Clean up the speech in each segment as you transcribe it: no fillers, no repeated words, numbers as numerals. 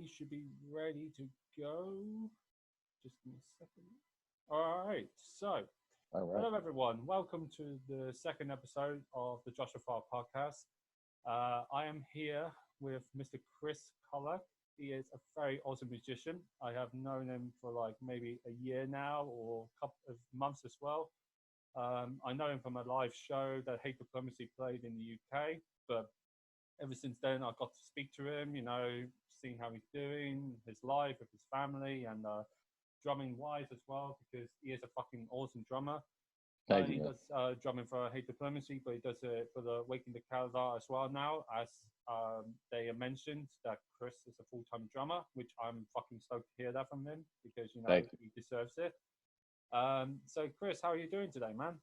we should be ready to go. Just give me a second. All right. So, All right. hello everyone. Welcome to the second episode of the Joshua Farr podcast. I am here with Mr. Chris Kulak. He is a very awesome musician. I have known him for like maybe a year now or a couple of months as well. I know him from a live show that Hate Diplomacy played in the UK, but ever since then I got to speak to him, seeing how he's doing, his life with his family, and drumming wise as well, because he is a fucking awesome drummer. Thank He you, man. does drumming for Hate Diplomacy, but he does it for the Waking the Cadaver as well now, as they mentioned that Chris is a full-time drummer, which I'm fucking stoked to hear that from him, because, Thank you. he deserves it. So, Chris, how are you doing today, man?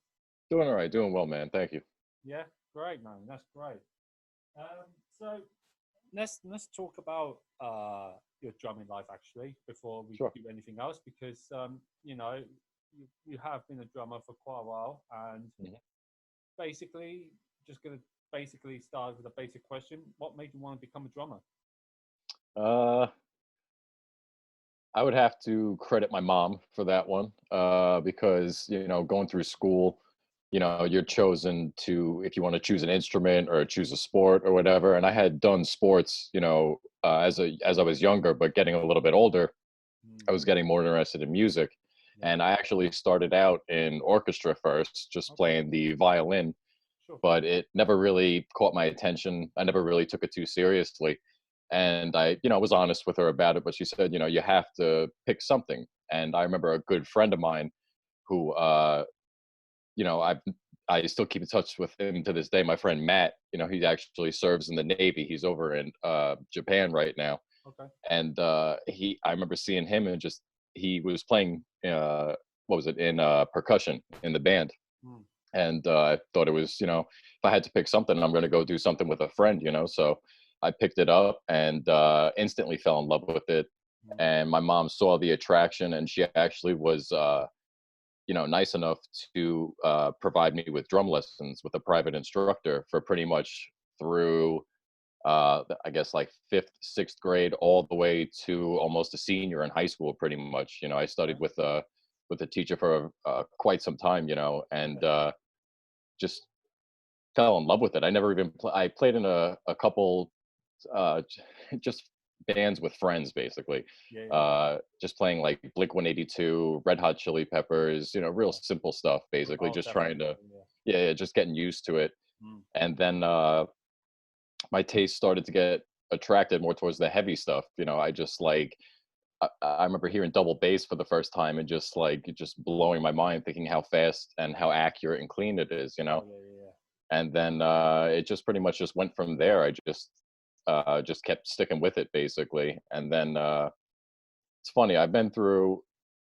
Doing all right. Doing well, man. Thank you. Yeah, great, man. That's great. So let's talk about your drumming life actually before we Sure. do anything else, because you have been a drummer for quite a while, and Mhm. basically just gonna basically start with a basic question: what made you want to become a drummer? Uh, I would have to credit my mom for that one, because going through school, you're chosen to if you want to choose an instrument or choose a sport or whatever. And I had done sports, as I was younger, but getting a little bit older, I was getting more interested in music. Yeah. And I actually started out in orchestra first, just Okay. playing the violin, Sure. but it never really caught my attention. I never really took it too seriously. And I, was honest with her about it, but she said, you have to pick something. And I remember a good friend of mine who, I still keep in touch with him to this day. My friend Matt, he actually serves in the Navy. He's over in Japan right now. Okay. And I remember seeing him and just, he was playing, what was it, in percussion in the band. Mm. And I thought it was, if I had to pick something, I'm going to go do something with a friend, so I picked it up and instantly fell in love with it. Mm. And my mom saw the attraction, and she actually was, nice enough to provide me with drum lessons with a private instructor for pretty much through, I guess, like fifth, sixth grade, all the way to almost a senior in high school, pretty much. I studied with a teacher for quite some time, and just fell in love with it. I never even I played in a couple just bands with friends, basically. Yeah. Yeah. Just playing like Blink 182, Red Hot Chili Peppers, real simple stuff, basically. Oh, Just trying definitely. to, Yeah. yeah, just getting used to it. Mm. And then my taste started to get attracted more towards the heavy stuff. I just like, I remember hearing double bass for the first time and just like it just blowing my mind, thinking how fast and how accurate and clean it is. Oh, yeah. Yeah. And then it just pretty much just went from there. I just kept sticking with it, basically. And then it's funny, I've been through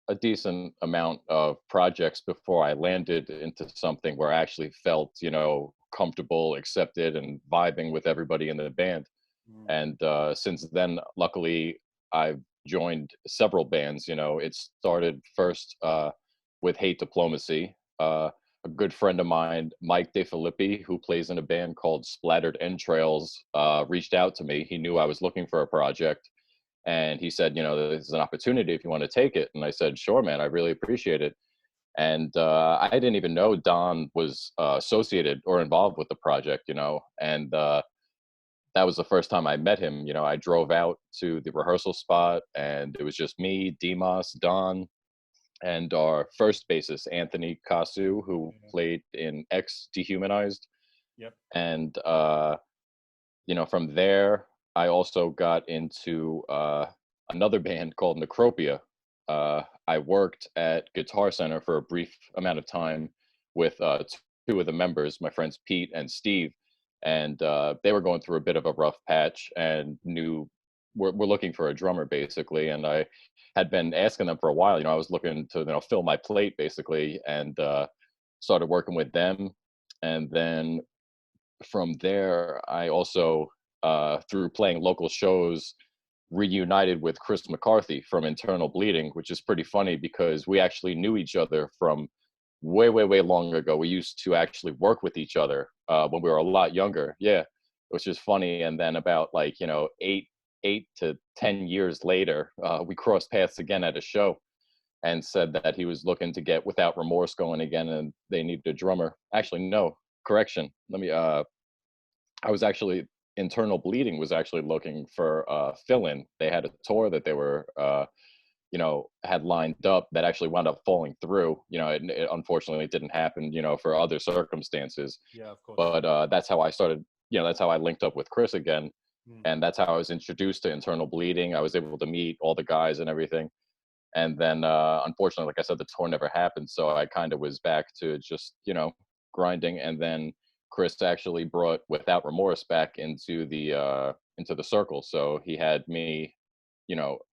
a decent amount of projects before I landed into something where I actually felt, comfortable, accepted, and vibing with everybody in the band. Mm. And since then, luckily, I've joined several bands. It started first with Hate Diplomacy. A good friend of mine, Mike DeFilippi, who plays in a band called Splattered Entrails, reached out to me. He knew I was looking for a project, and he said, "This is an opportunity if you want to take it." And I said, "Sure, man. I really appreciate it." And I didn't even know Don was associated or involved with the project, and that was the first time I met him. I drove out to the rehearsal spot, and it was just me, Dimas, Don, and our first bassist, Anthony Kasu, who Yeah. played in X Dehumanized. Yep. And, from there, I also got into another band called Necropia. I worked at Guitar Center for a brief amount of time with two of the members, my friends Pete and Steve, and they were going through a bit of a rough patch and we're looking for a drummer, basically. And I had been asking them for a while. I was looking to fill my plate, basically, and started working with them. And then from there, I also, through playing local shows, reunited with Chris McCarthy from Internal Bleeding, which is pretty funny because we actually knew each other from way, way, way long ago. We used to actually work with each other when we were a lot younger. Yeah, which is funny. And then about like, 8 to 10 years later, we crossed paths again at a show, and said that he was looking to get Without Remorse going again, and they needed a drummer. Actually, no, correction. Let me. I was actually Internal Bleeding was actually looking for fill-in. They had a tour that they were, had lined up that actually wound up falling through. It unfortunately didn't happen. For other circumstances. Yeah, of course. But that's how I started. That's how I linked up with Chris again, Mm. and that's how I was introduced to Internal Bleeding. I was able to meet all the guys and everything. And then, unfortunately, like I said, the tour never happened. So I kind of was back to just, grinding. And then Chris actually brought Without Remorse back into the circle. So he had me,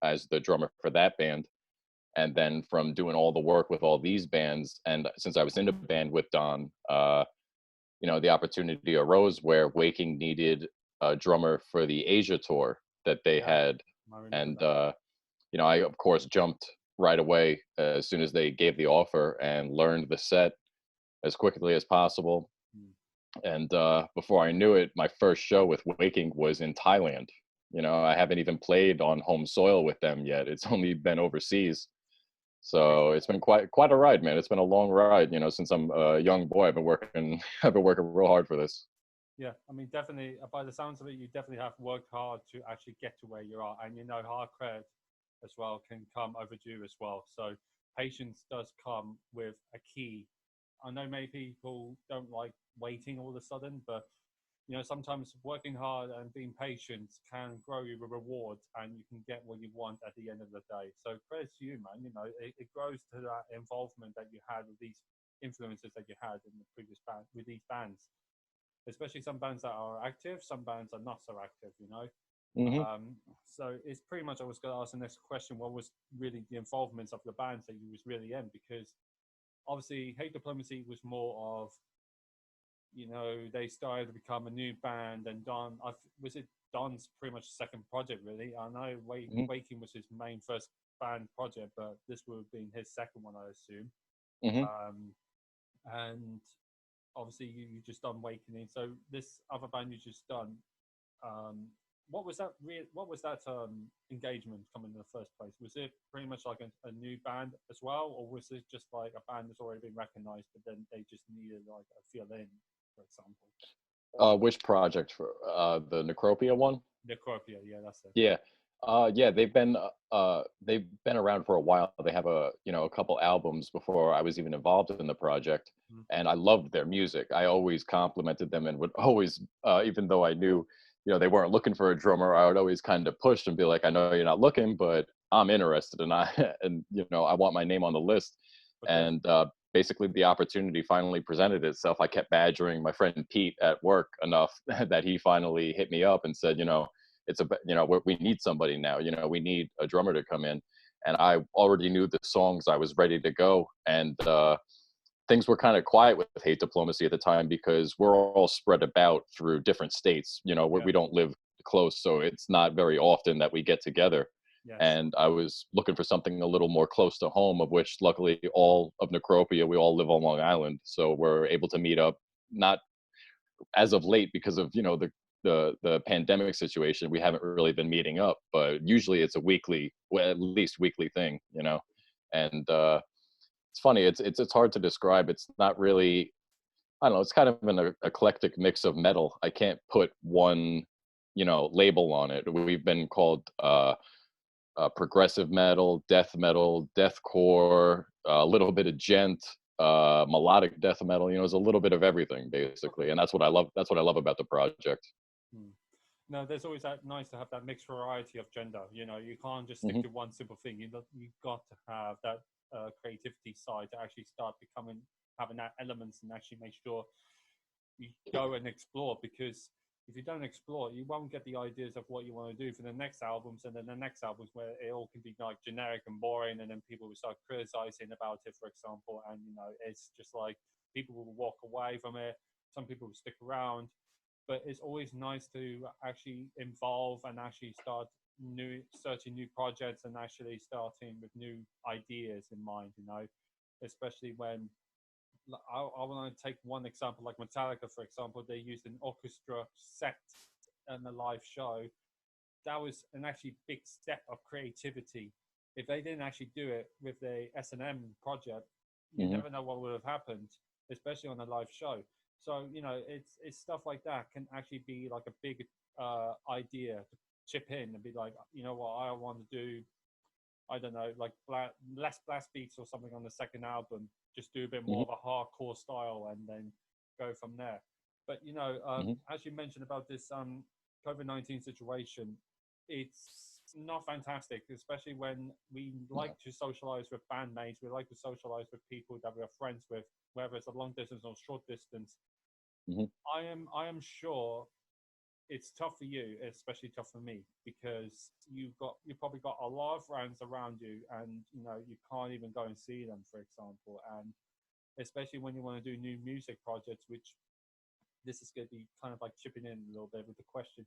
as the drummer for that band. And then from doing all the work with all these bands, and since I was in a band with Don, the opportunity arose where Waking needed a drummer for the Asia tour that they had. And I of course jumped right away as soon as they gave the offer and learned the set as quickly as possible. Mm. And before I knew it, my first show with Waking was in Thailand. I haven't even played on home soil with them yet. It's only been overseas. So it's been quite a ride, man. It's been a long ride. Since I'm a young boy, I've been working I've been working real hard for this. Yeah, I mean, definitely. By the sounds of it, you definitely have worked hard to actually get to where you are, and hard credit as well can come overdue as well. So patience does come with a key. I know many people don't like waiting all of a sudden, but sometimes working hard and being patient can grow you a reward, and you can get what you want at the end of the day. So credit to you, man. It grows to that involvement that you had with these influences that you had in the previous band with these bands, especially some bands that are active, some bands are not so active. Hmm. So it's pretty much, I was going to ask the next question, what was really the involvements of the bands that you was really in? Because obviously Hate Diplomacy was more of, they started to become a new band, and was it Don's pretty much second project, really? I know Hmm. Waking was his main first band project, but this would have been his second one, I assume. Hmm. Um, and obviously you just done Wakening. So this other band you just done, um, what was that engagement coming in the first place? Was it pretty much like a new band as well, or was it just like a band that's already been recognized, but then they just needed like a fill in, for example? Which project for the Necropia one? Necropia, yeah, that's it. Yeah. Yeah, they've been around for a while. They have a couple albums before I was even involved in the project, Mm. and I loved their music. I always complimented them and would always, even though I knew, they weren't looking for a drummer, I would always kind of push and be like, I know you're not looking, but I'm interested, and I want my name on the list. Okay. And basically, the opportunity finally presented itself. I kept badgering my friend Pete at work enough that he finally hit me up and said, we need somebody now. We need a drummer to come in. And I already knew the songs. I was ready to go. And things were kind of quiet with Hate Diplomacy at the time because we're all spread about through different states. Yeah. We don't live close, so it's not very often that we get together. Yes. And I was looking for something a little more close to home, of which luckily all of Necropia, we all live on Long Island. So we're able to meet up, not as of late because of the pandemic situation. We haven't really been meeting up, but usually it's a weekly, well, at least weekly thing. And it's funny. It's hard to describe. It's not really. I don't know. It's kind of an eclectic mix of metal. I can't put one label on it. We've been called progressive metal, deathcore, a little bit of gent, melodic death metal. It's a little bit of everything basically, Okay. and that's what I love. That's what I love about the project. Hmm. No, there's always that nice to have that mixed variety of gender. You can't just stick Hmm. to one simple thing. You've got to have that creativity side to actually start having that elements, and actually make sure you go and explore. Because if you don't explore, you won't get the ideas of what you want to do for the next albums, and then the next albums where it all can be like generic and boring, and then people will start criticizing about it, for example, and it's just like people will walk away from it. Some people will stick around, but it's always nice to actually involve and actually start searching new projects, and actually starting with new ideas in mind, especially when I want to take one example, like Metallica, for example. They used an orchestra set in a live show, that was an actually big step of creativity. If they didn't actually do it with the S&M project, you Hmm. never know what would have happened, especially on a live show. So it's stuff like that can actually be like a big idea to chip in and be like, you know what, I want to do, I don't know, like less blast beats or something on the second album. Just do a bit more Hmm. of a hardcore style and then go from there. But Hmm. as you mentioned about this COVID-19 situation, it's not fantastic, especially when we like No. to socialize with bandmates. We like to socialize with people that we are friends with, whether it's a long distance or short distance. Hmm. I am sure it's tough for you, especially tough for me, because you probably got a lot of friends around you, and you can't even go and see them, for example, and especially when you want to do new music projects, which this is going to be kind of like chipping in a little bit with the question: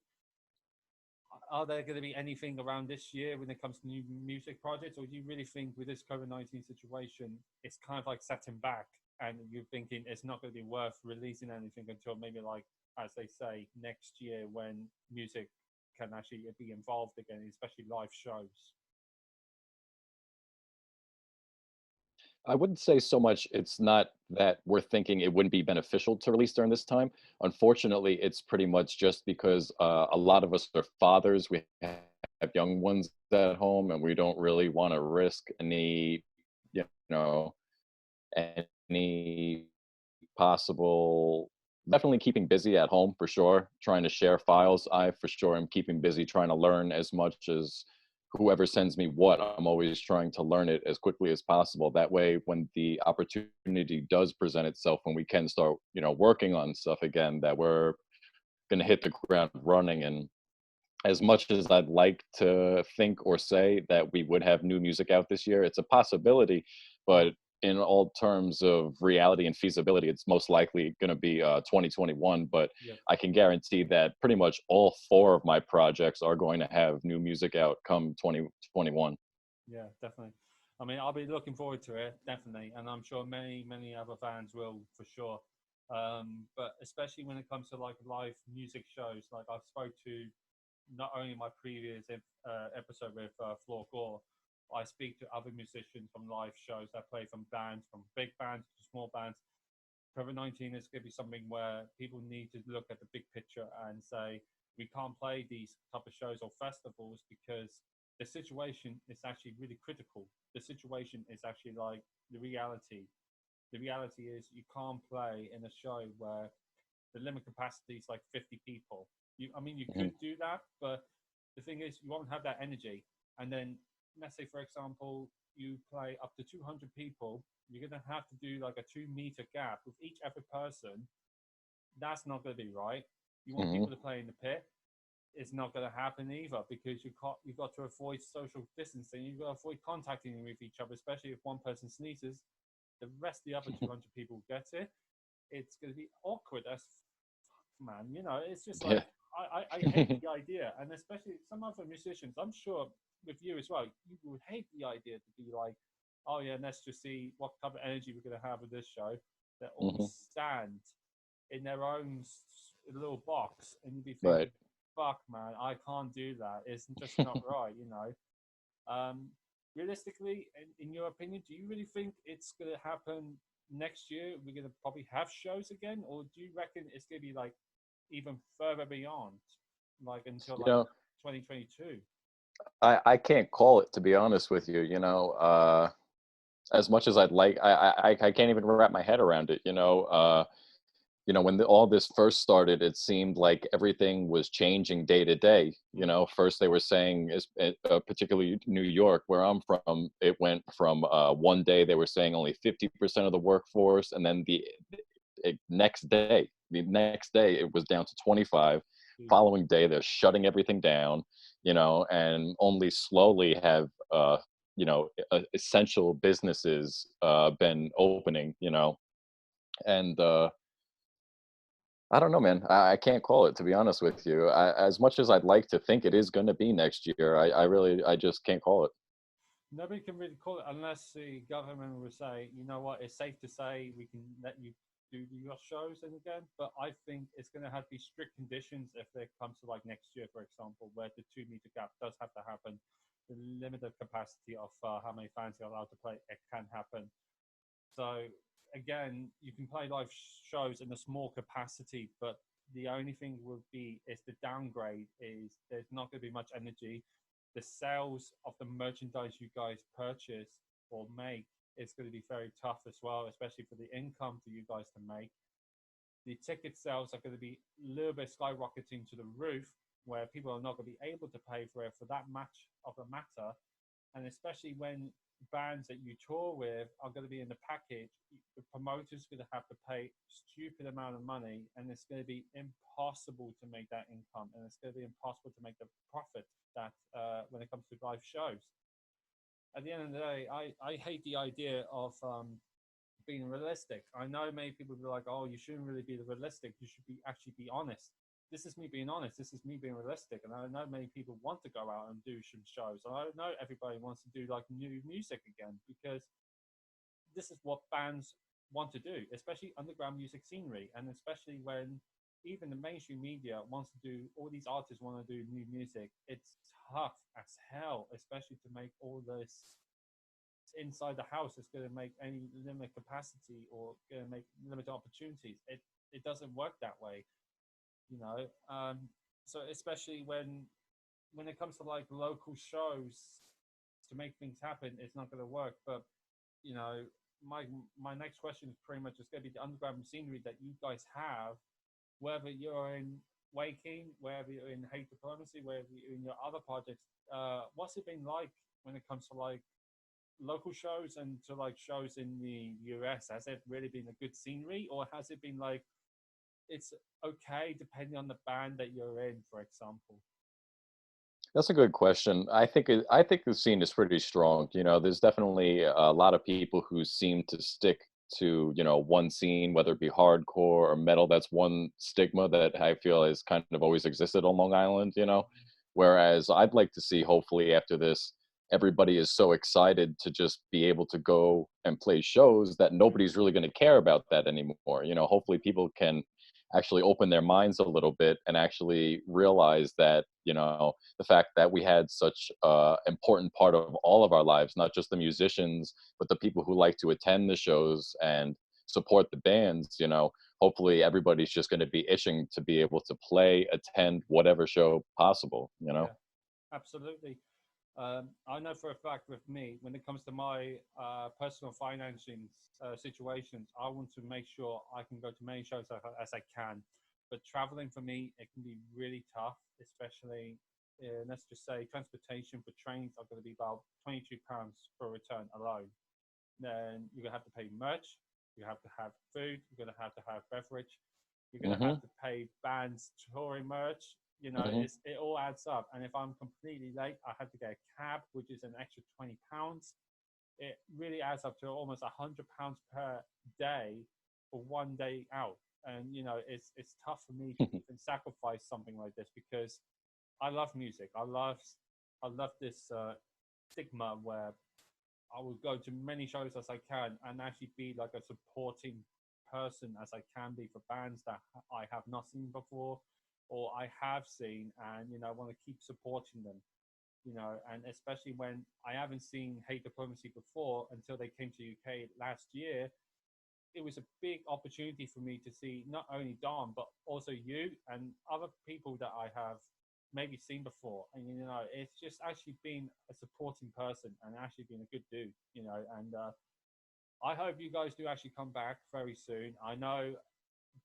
are there going to be anything around this year when it comes to new music projects, or do you really think with this COVID-19 situation, it's kind of like setting back, and you're thinking it's not going to be worth releasing anything until maybe like, as they say, next year when music can actually be involved again, especially live shows? I wouldn't say so much it's not that we're thinking it wouldn't be beneficial to release during this time. Unfortunately, it's pretty much just because a lot of us are fathers. We have young ones at home, and we don't really want to risk any, you know, any possible. Definitely keeping busy at home for sure. Trying to share files. I for sure am keeping busy trying to learn as much as whoever sends me what. I'm always trying to learn it as quickly as possible. That way, when the opportunity does present itself, when we can start, working on stuff again, that we're going to hit the ground running. And as much as I'd like to think or say that we would have new music out this year, it's a possibility, Mm. but in all terms of reality and feasibility, it's most likely going to be 2021. But Yeah. I can guarantee that pretty much all four of my projects are going to have new music out come 2021. Yeah, definitely. I mean, I'll be looking forward to it, definitely, and I'm sure many, many other fans will for sure. But especially when it comes to like live music shows, like I've spoke to not only my previous episode with Floor Gore, I speak to other musicians from live shows that play from bands, from big bands to small bands. COVID-19 is going to be something where people need to look at the big picture and say, we can't play these type of shows or festivals because the situation is actually really critical. The situation is actually like the reality. The reality is you can't play in a show where the limit capacity is like 50 people. I mean, you Hmm. could do that, but the thing is, you won't have that energy. And then, let's say, for example, you play up to 200 people, you're going to have to do like a 2 meter gap with each every person. That's not going to be right. You want Hmm. people to play in the pit. It's not going to happen either because you've got to avoid social distancing. You've got to avoid contacting with each other, especially if one person sneezes. The rest of the other 200 people get it. It's going to be awkward as man. It's just like Yeah. I hate the idea, and especially some other musicians. I'm sure with you as well, you would hate the idea to be like, oh yeah, let's just see what type of energy we're going to have with this show. They all Hmm. stand in their own little box, and you'd be thinking, Right. fuck, man, I can't do that. It's just not right. Um, Realistically, in your opinion, do you really think it's going to happen next year? We're going to probably have shows again, or do you reckon it's going to be like even further beyond, like until You like know, 2022? I can't call it, to be honest with you. As much as I'd like, I can't even wrap my head around it. When all this first started, it seemed like everything was changing day to day. Mm. First they were saying, particularly New York, where I'm from, it went from one day they were saying only 50% of the workforce, and then the next day it was down to 25. Jesus. Following day they're shutting everything down, and only slowly have essential businesses been opening, and I don't know, man. I can't call it, to be honest with you. As much as I'd like to think it is going to be next year, I just can't call it. Nobody can really call it unless the government will say, you know what, it's safe to say we can let you do your shows and again, but I think it's going to have to be strict conditions if it comes to like next year, for example, where the 2 meter gap does have to happen. The limited capacity of how many fans are allowed to play, it can happen. So again, you can play live shows in a small capacity, but the only thing would be is the downgrade is there's not going to be much energy. The sales of the merchandise you guys purchase or make is going to be very tough as well, especially for the income for you guys to make. The ticket sales are going to be a little bit skyrocketing to the roof, where people are not going to be able to pay for it for that much of a matter. And especially when bands that you tour with are going to be in the package, the promoter's going to have to pay a stupid amount of money, and it's going to be impossible to make that income, and it's going to be impossible to make the profit that when it comes to live shows. At the end of the day, I hate the idea of being realistic. I know many people will be like, oh, you shouldn't really be realistic. You should actually be honest. This is me being honest. This is me being realistic. And I know many people want to go out and do some shows. And I know everybody wants to do like new music again, because this is what bands want to do, especially underground music scenery. And especially when even the mainstream media wants to do, all these artists want to do new music. It's tough as hell, especially to make all this inside the house. It's going to make any limited capacity or going to make limited opportunities. It doesn't work that way, you know. So especially when it comes to like local shows, to make things happen, it's not going to work. But you know, my next question is pretty much just going to be the underground scenery that you guys have, whether you're in Waking, whether you're in Hate Diplomacy, whether you're in your other projects. What's it been like when it comes to like local shows and to like shows in the US? Has it really been a good scenery, or has it been like it's okay depending on the band that you're in, for example? That's a good question. I think the scene is pretty strong. You know, there's definitely a lot of people who seem to stick to, you know, one scene, whether it be hardcore or metal. That's one stigma that I feel has kind of always existed on Long Island, you know. Whereas I'd like to see, hopefully after this, everybody is so excited to just be able to go and play shows that nobody's really going to care about that anymore. You know, hopefully people can actually open their minds a little bit and actually realize that, you know, the fact that we had such a important part of all of our lives, not just the musicians, but the people who like to attend the shows and support the bands, you know, hopefully everybody's just going to be itching to be able to play, attend whatever show possible, you know? Yeah, absolutely. I know for a fact with me, when it comes to my personal financing situations, I want to make sure I can go to many shows as I can. But traveling for me, it can be really tough, especially let's just say transportation for trains are going to be about £22 for a return alone. Then you're going to have to pay merch, you have to have food, you're going to have beverage, you're going to Hmm. have to pay bands touring merch. You know, Hmm. it all adds up. And if I'm completely late, I have to get a cab, which is an extra £20. It really adds up to almost £100 per day for 1 day out. And you know, it's tough for me to even sacrifice something like this, because I love music. I love this stigma where I will go to many shows as I can and actually be like a supporting person as I can be for bands that I have not seen before or I have seen, and you know, I want to keep supporting them. You know, and especially when I haven't seen Hate Diplomacy before until they came to UK last year, it was a big opportunity for me to see not only Dom but also you and other people that I have maybe seen before. And you know, it's just actually been a supporting person and actually been a good dude. You know, and I hope you guys do actually come back very soon. I know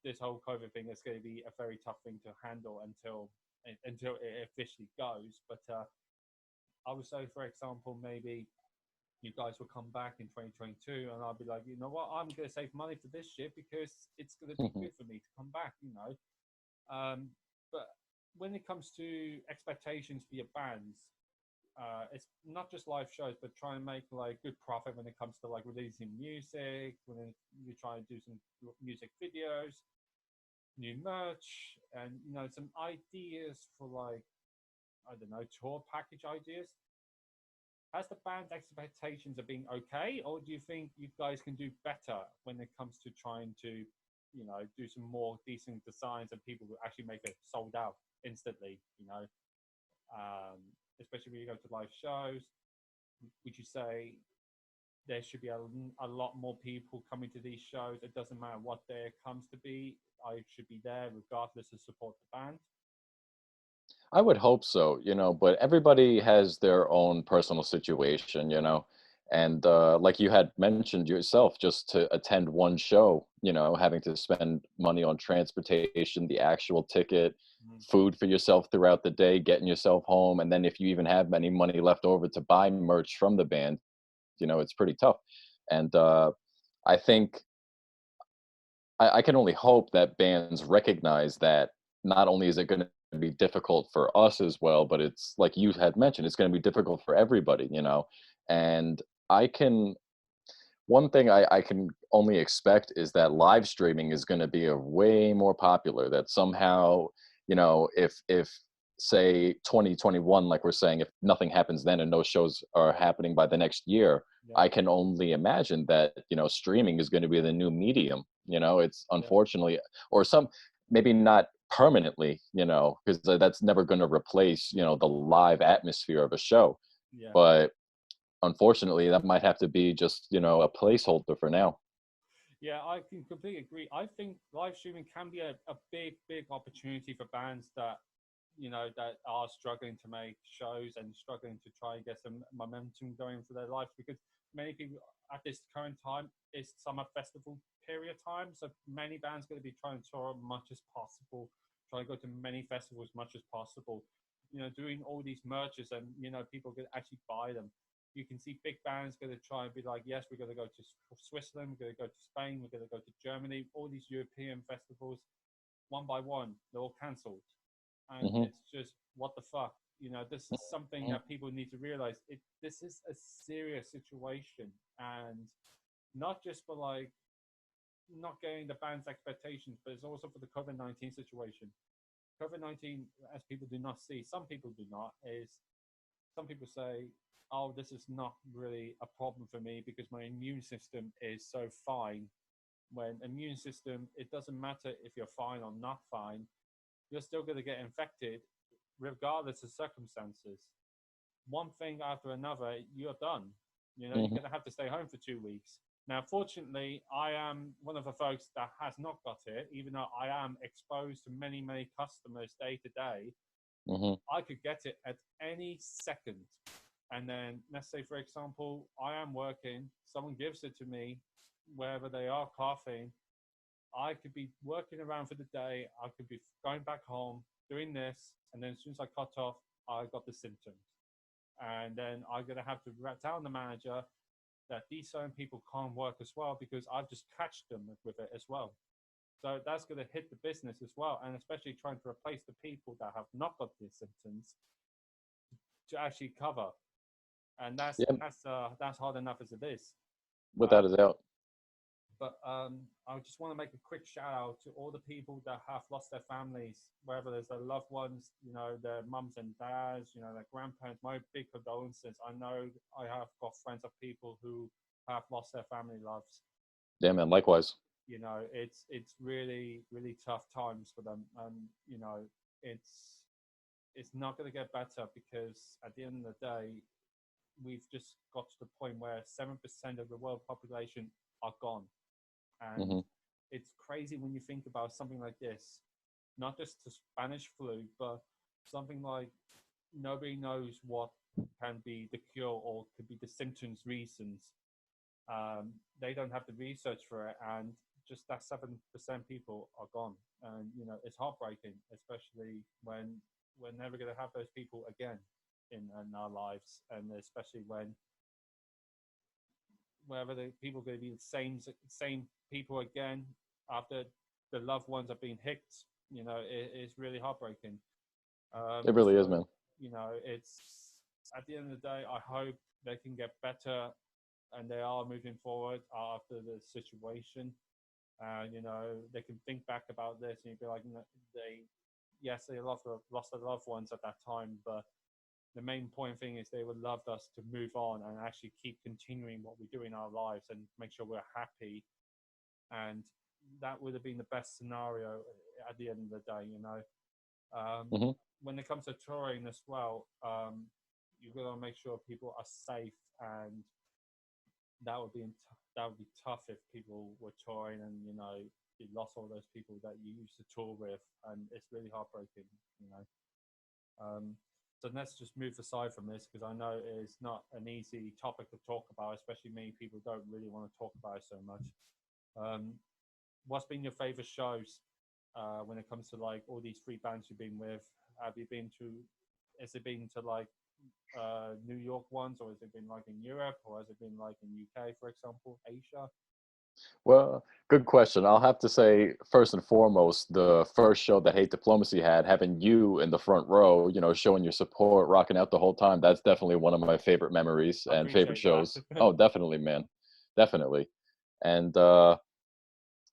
this whole COVID thing is going to be a very tough thing to handle until it officially goes. But I would say, for example, maybe you guys will come back in 2022 and I'll be like, you know what, I'm going to save money for this shit because it's going to be good for me to come back, you know. But when it comes to expectations for your bands, it's not just live shows, but try and make like good profit when it comes to like releasing music, when you try and do some music videos, new merch, and you know, some ideas for like, I don't know, tour package ideas. Has the band's expectations of being okay, or do you think you guys can do better when it comes to trying to do some more decent designs and people will actually make it sold out instantly. Especially when you go to live shows. Would you say there should be a lot more people coming to these shows? It doesn't matter what day it comes to be. I should be there regardless to support the band. I would hope so, but everybody has their own personal situation, and like you had mentioned yourself, just to attend one show, having to spend money on transportation, the actual ticket, Mm. food for yourself throughout the day, getting yourself home, and then if you even have any money left over to buy merch from the band, it's pretty tough. And I think I can only hope that bands recognize that not only is it going to be difficult for us as well, but it's like you had mentioned, it's going to be difficult for everybody, And I can, one thing I can only expect is that live streaming is going to be a way more popular. That somehow, if say 2021, like we're saying, if nothing happens then and no shows are happening by the next year, Yeah. I can only imagine that streaming is going to be the new medium. It's unfortunately, or some maybe not permanently, because that's never going to replace the live atmosphere of a show. Yeah. But unfortunately, that might have to be just a placeholder for now. Yeah, I can completely agree. I think live streaming can be a big opportunity for bands that that are struggling to make shows and struggling to try and get some momentum going for their lives, because many people at this current time is summer festival period time, so many bands going to be trying to tour as much as possible, try to go to many festivals as much as possible, doing all these merches, and people can actually buy them. You can see big bands going to try and be like, yes, we're going to go to Switzerland, we're going to go to Spain, we're going to go to Germany, all these European festivals, one by one, they're all cancelled. And Hmm. it's just, what the fuck? This is something that people need to realize. This is a serious situation, and not just for like not getting the band's expectations, but it's also for the COVID-19 situation. COVID-19, as people do not see, some people do not, is some people say, oh, this is not really a problem for me because my immune system is so fine. When immune system, it doesn't matter if you're fine or not fine, you're still going to get infected regardless of circumstances. One thing after another, you're done. You're Hmm. going to have to stay home for 2 weeks. Now, fortunately, I am one of the folks that has not got it, even though I am exposed to many customers day to day. Hmm. I could get it at any second. And then, let's say, for example, I am working, someone gives it to me, wherever they are coughing. I could be working around for the day. I could be going back home, doing this. And then as soon as I cut off, I got the symptoms. And then I'm going to have to tell the manager that these certain people can't work as well because I've just catched them with it as well. So that's going to hit the business as well. And especially trying to replace the people that have not got these symptoms to actually cover. And Yeah, that's hard enough as it is. without a doubt. But I just want to make a quick shout out to all the people that have lost their families, whether there's their loved ones, their mums and dads, their grandparents. My big condolences. I know I have got friends of people who have lost their family loves. Yeah, man. Likewise. It's really tough times for them, and it's it's not going to get better because at the end of the day, we've just got to the point where 7% of the world population are gone. And Hmm. it's crazy when you think about something like this, not just the Spanish flu, but something like nobody knows what can be the cure or could be the symptoms, reasons. They don't have the research for it, and just that 7% people are gone. And it's heartbreaking, especially when we're never going to have those people again in our lives, and especially when whether the people are going to be the same people again after the loved ones are being hit. It's really heartbreaking. It really is, So man. it's at the end of the day, I hope they can get better, and they are moving forward after the situation. They can think back about this and you'd be like, they lost their loved ones at that time, but the main point thing is they would love us to move on and actually keep continuing what we do in our lives and make sure we're happy. And that would have been the best scenario at the end of the day. Hmm. When it comes to touring as well, you've got to make sure people are safe, and that would be that would be tough if people were touring and you lost all those people that you used to tour with, and it's really heartbreaking. You know. So let's just move aside from this because I know it's not an easy topic to talk about, especially many people don't really want to talk about it so much. Um, what's been your favorite shows when it comes to like all these three bands you've been with? Have you been to? Has it been to like New York ones, or has it been like in Europe, or has it been like in UK, for example, Asia? Well, good question. I'll have to say, first and foremost, the first show that Hate Diplomacy had, having you in the front row, showing your support, rocking out the whole time, that's definitely one of my favorite memories I and favorite appreciate that. shows. Oh, definitely, man. Definitely. And I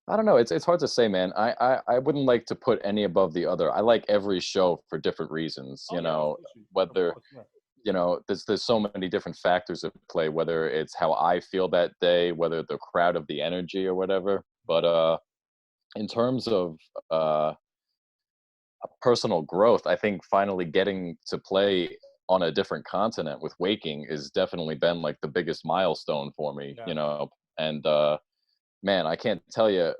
don't know. It's hard to say, man. I wouldn't like to put any above the other. I like every show for different reasons, Oh yeah, of whether course, yeah. there's so many different factors at play, whether it's how I feel that day, whether the crowd of the energy or whatever. But in terms of uh personal growth, I think finally getting to play on a different continent with Waking is definitely been like the biggest milestone for me, Yeah. and man, I can't tell you,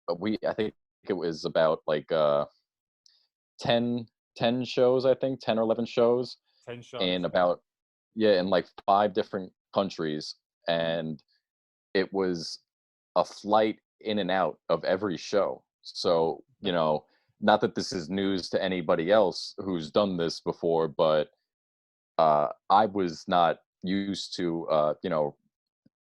but I think it was about like 10 10 shows, I think 10 or 11 shows 10 shows. in about, yeah, in like 5 different countries, and it was a flight in and out of every show. So, not that this is news to anybody else who's done this before, but I was not used to,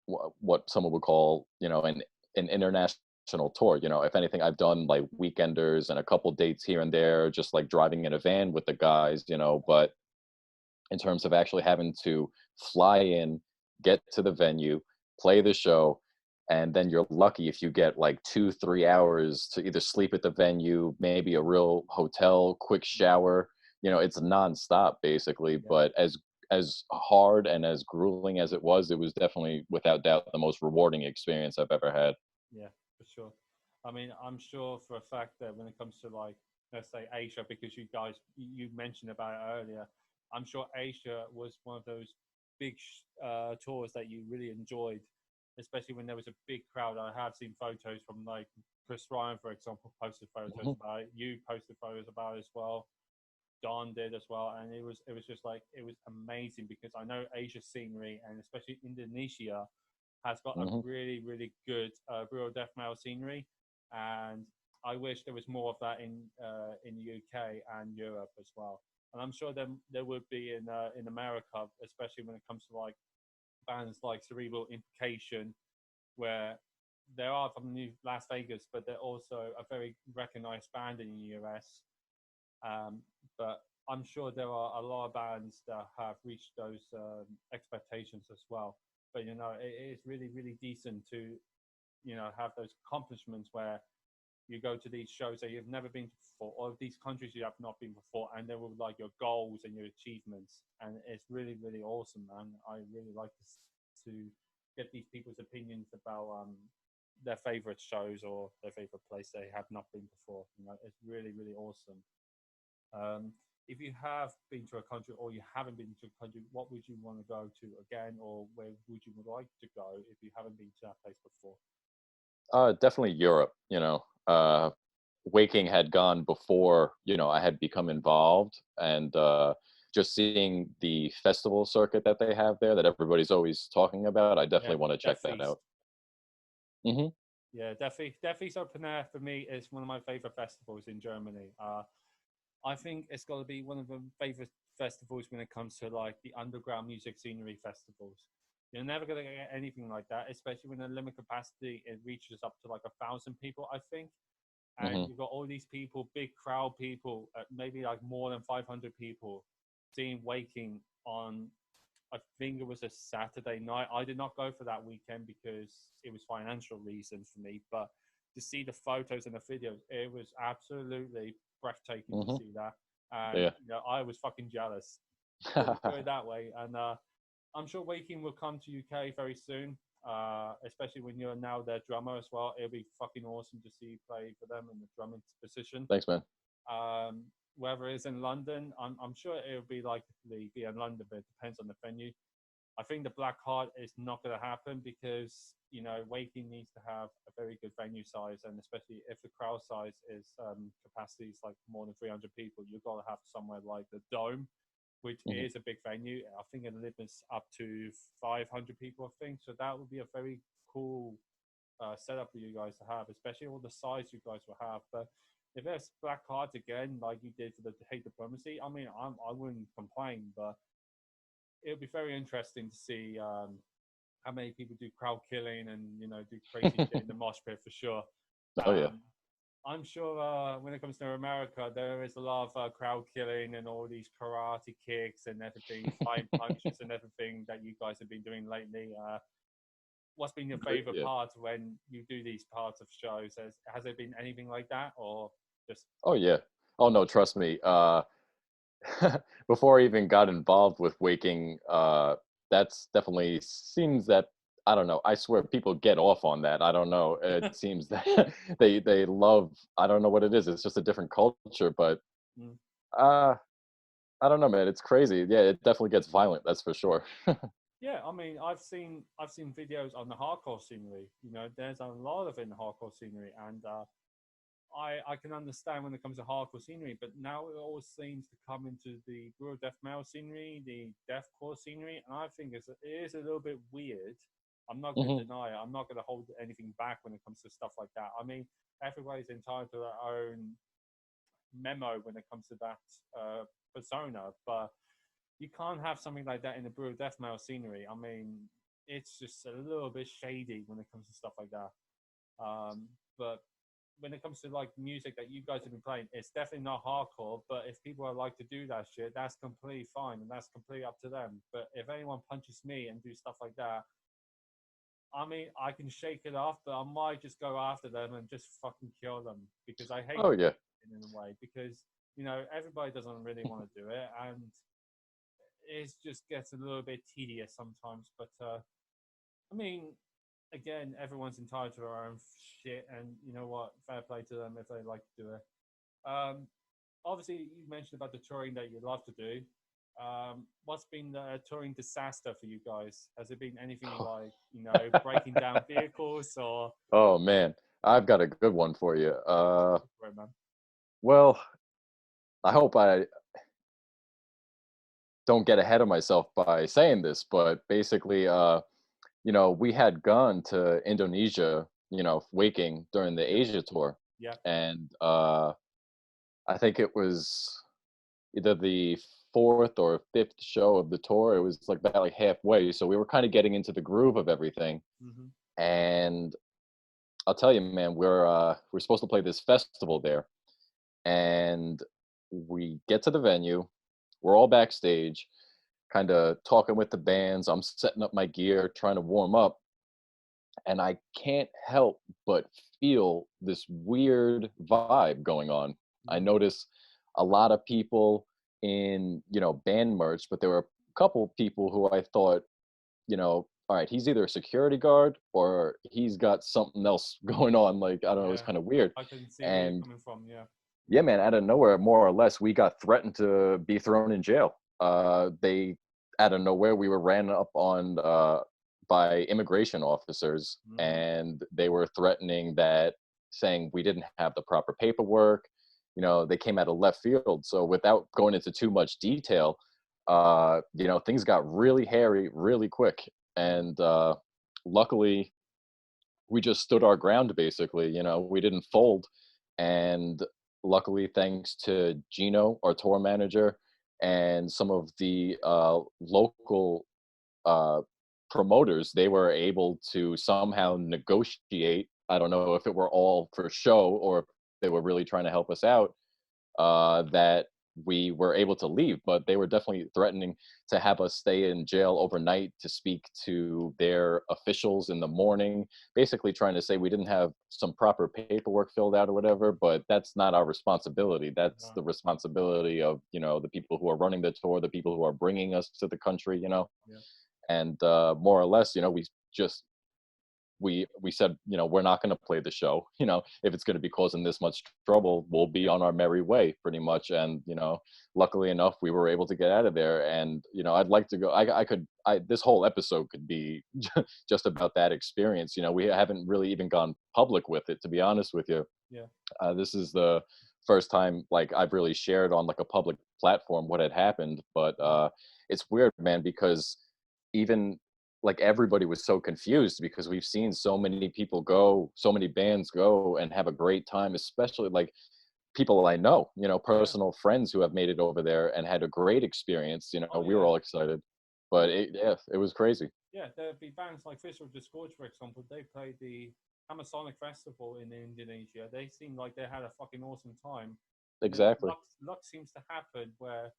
what someone would call, an international tour. If anything, I've done like weekenders and a couple dates here and there, just like driving in a van with the guys, but in terms of actually having to fly in, get to the venue, play the show, and then you're lucky if you get like 2 3 hours to either sleep at the venue, maybe a real hotel, quick shower. It's nonstop basically. Yeah. But as hard and as grueling as it was definitely without doubt the most rewarding experience I've ever had. Yeah, for sure. I mean, I'm sure for a fact that when it comes to like, let's say Asia, because you guys you mentioned about it earlier, I'm sure Asia was one of those big tours that you really enjoyed, especially when there was a big crowd. I have seen photos from like Chris Ryan, for example, posted photos Mhm. about it. You posted photos about it as well. Don did as well, and it was just like it was amazing because I know Asia scenery and especially Indonesia has got a Mhm. really good real death metal scenery, and I wish there was more of that in the UK and Europe as well. And I'm sure there would be in America, especially when it comes to like bands like Cerebral Implication, where they are from New Las Vegas, but they're also a very recognized band in the US. Um, but I'm sure there are a lot of bands that have reached those expectations as well. But it is really decent to have those accomplishments where you go to these shows that you've never been to before, or these countries you have not been before, and they will like your goals and your achievements, and it's really awesome, man. I really like to get these people's opinions about their favorite shows or their favorite place they have not been before. It's really awesome. Um, if you have been to a country or you haven't been to a country, what would you want to go to again, or where would you like to go if you haven't been to that place before? Definitely Europe. Waking had gone before, I had become involved, and just seeing the festival circuit that they have there that everybody's always talking about, I Yeah, definitely want to check Death that Feast. out. Hmm. Yeah, Death Feast Open Air for me is one of my favorite festivals in Germany. I think it's got to be one of the favorite festivals when it comes to like the underground music scenery festivals. You're never going to get anything like that, especially when the limit capacity it reaches up to like 1,000 people, I think. And Hmm. you've got all these people, big crowd people, maybe like more than 500 people, seeing Waking on. I think it was a Saturday night. I did not go for that weekend because it was financial reasons for me. But to see the photos and the videos, it was absolutely breathtaking to Hmm. see that. And Yeah. I was fucking jealous. Put it that way. And I'm sure Waking will come to UK very soon. especially when you're now their drummer as well. It'll be fucking awesome to see you play for them in the drumming position. Thanks, man. Um, whether it's in London, I'm sure it'll be likely be in London, but it depends on the venue. I think the Black Heart is not going to happen because Waking needs to have a very good venue size, and especially if the crowd size is capacity is like more than 300 people, you've got to have somewhere like the Dome, which is a big venue. I think it limits up to 500 people, I think. So that would be a very cool setup for you guys to have, especially all the size you guys will have. But if there's Black Heart again, like you did for the Hate Diplomacy, I mean, I wouldn't complain, but it'll be very interesting to see how many people do crowd killing and do crazy shit in the mosh pit for sure. Oh yeah. I'm sure when it comes to America, there is a lot of crowd killing and all these karate kicks and everything, flying punches and everything that you guys have been doing lately. What's been your favorite part when you do these parts of shows? Has there been anything like that, or just? Oh yeah. Oh no, trust me. Before I even got involved with Waking, that's definitely seems that I don't know. I swear people get off on that. I don't know. It seems that they love. I don't know what it is. It's just a different culture, but I don't know, man. It's crazy. Yeah, it definitely gets violent. That's for sure. Yeah, I mean, I've seen videos on the hardcore scenery. There's a lot of it in the hardcore scenery, and I can understand when it comes to hardcore scenery, but now it always seems to come into the brutal death metal scenery, the deathcore scenery, and I think it is a little bit weird. I'm not going to deny it. I'm not going to hold anything back when it comes to stuff like that. I mean, everybody's entitled to their own memo when it comes to that persona, but you can't have something like that in the brutal death metal scenery. I mean, it's just a little bit shady when it comes to stuff like that. But when it comes to like music that you guys have been playing, it's definitely not hardcore. But if people are like to do that shit, that's completely fine and that's completely up to them. But if anyone punches me and do stuff like that, I mean, I can shake it off, but I might just go after them and just fucking kill them because I hate it in a way, because everybody doesn't really want to do it, and it just gets a little bit tedious sometimes. But I mean, again, everyone's entitled to their own shit, and you know what? Fair play to them if they like to do it. Obviously, you mentioned about the touring that you love to do. What's been the touring disaster for you guys? Has it been anything like, breaking down vehicles or? Oh man, I've got a good one for you. Right, man. Well, I hope I don't get ahead of myself by saying this, but basically, we had gone to Indonesia, Waking during the Asia tour. Yeah. And I think it was either the fourth or fifth show of the tour. It was like about like halfway. So we were kind of getting into the groove of everything. And I'll tell you, man, we're supposed to play this festival there. And we get to the venue, we're all backstage, kind of talking with the bands. I'm setting up my gear, trying to warm up, and I can't help but feel this weird vibe going on. I notice a lot of people in, band merch, but there were a couple people who I thought, all right, he's either a security guard or he's got something else going on. Like, I don't know, it was kind of weird. I can see where you're coming from, yeah, man, out of nowhere, more or less, we got threatened to be thrown in jail. They, out of nowhere, we were ran up on by immigration officers, and they were threatening that, saying we didn't have the proper paperwork. They came out of left field. So without going into too much detail, things got really hairy really quick. And luckily, we just stood our ground, basically. We didn't fold. And luckily, thanks to Gino, our tour manager, and some of the local promoters, they were able to somehow negotiate. I don't know if it were all for show or if they were really trying to help us out, that we were able to leave, but they were definitely threatening to have us stay in jail overnight to speak to their officials in the morning, basically trying to say we didn't have some proper paperwork filled out or whatever. But that's not our responsibility. That's the responsibility of, the people who are running the tour, the people who are bringing us to the country, and more or less, we just we said, we're not going to play the show. If it's going to be causing this much trouble, we'll be on our merry way, pretty much. And luckily enough, we were able to get out of there. And I'd like to go. This whole episode could be just about that experience. We haven't really even gone public with it, to be honest with you. Yeah. This is the first time like I've really shared on like a public platform what had happened. But it's weird, man, because even like everybody was so confused, because we've seen so many people go, so many bands go and have a great time, especially like people I know, personal friends who have made it over there and had a great experience. We were all excited, but it was crazy. Yeah, there'd be bands like Fish or Discord, for example. They played the Amazonic Festival in Indonesia. They seemed like they had a fucking awesome time. Exactly. Luck seems to happen where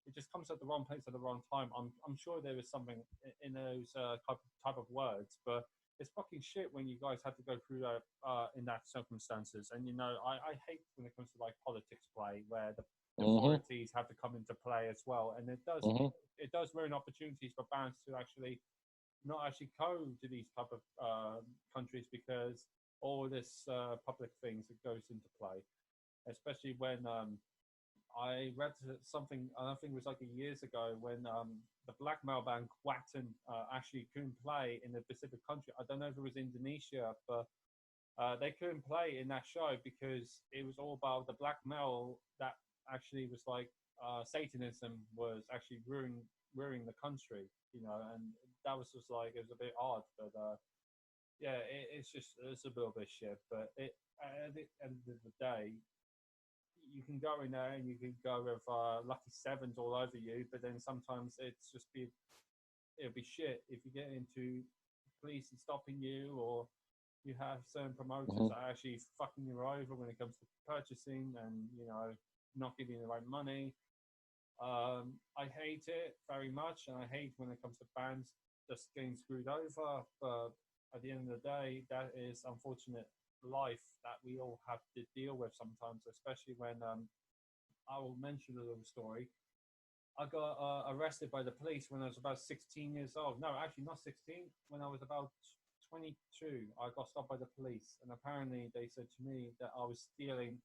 it just comes at the wrong place at the wrong time. I'm sure there was something in those type of words, but it's fucking shit when you guys had to go through that in that circumstances. And I hate when it comes to like politics play where the authorities have to come into play as well, and it does ruin opportunities for bands to actually not actually go to these type of countries, because all this public things that goes into play, especially when I read something, I think it was like years ago, when the black metal band Quackton actually couldn't play in the Pacific country. I don't know if it was Indonesia, but they couldn't play in that show because it was all about the black metal that actually was like Satanism was actually ruining the country, and that was just like, it was a bit odd, but yeah, it's a little bit shit, but at the end of the day, you can go in there and you can go with lucky sevens all over you, but then sometimes it'll be shit if you get into police and stopping you, or you have certain promoters that are actually fucking you over when it comes to purchasing and not giving you the right money. I hate it very much, and I hate when it comes to bands just getting screwed over, but at the end of the day, that is unfortunate life that we all have to deal with sometimes, especially when I will mention a little story. I got arrested by the police when I was about 16 years old. No, actually not 16. When I was about 22, I got stopped by the police, and apparently they said to me that I was stealing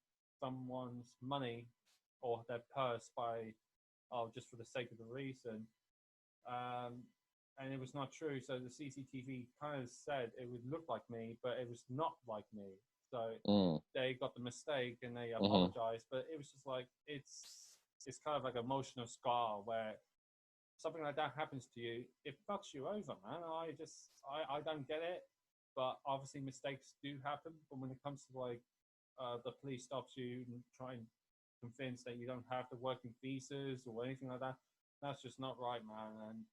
someone's money or their purse just for the sake of the reason. And it was not true. So the CCTV kind of said it would look like me, but it was not like me. So they got the mistake and they apologized. But it was just like, it's kind of like an emotional scar where something like that happens to you. It fucks you over, man. I don't get it. But obviously mistakes do happen. But when it comes to like the police stops you and try and convince that you don't have the working visas or anything like that, that's just not right, man. And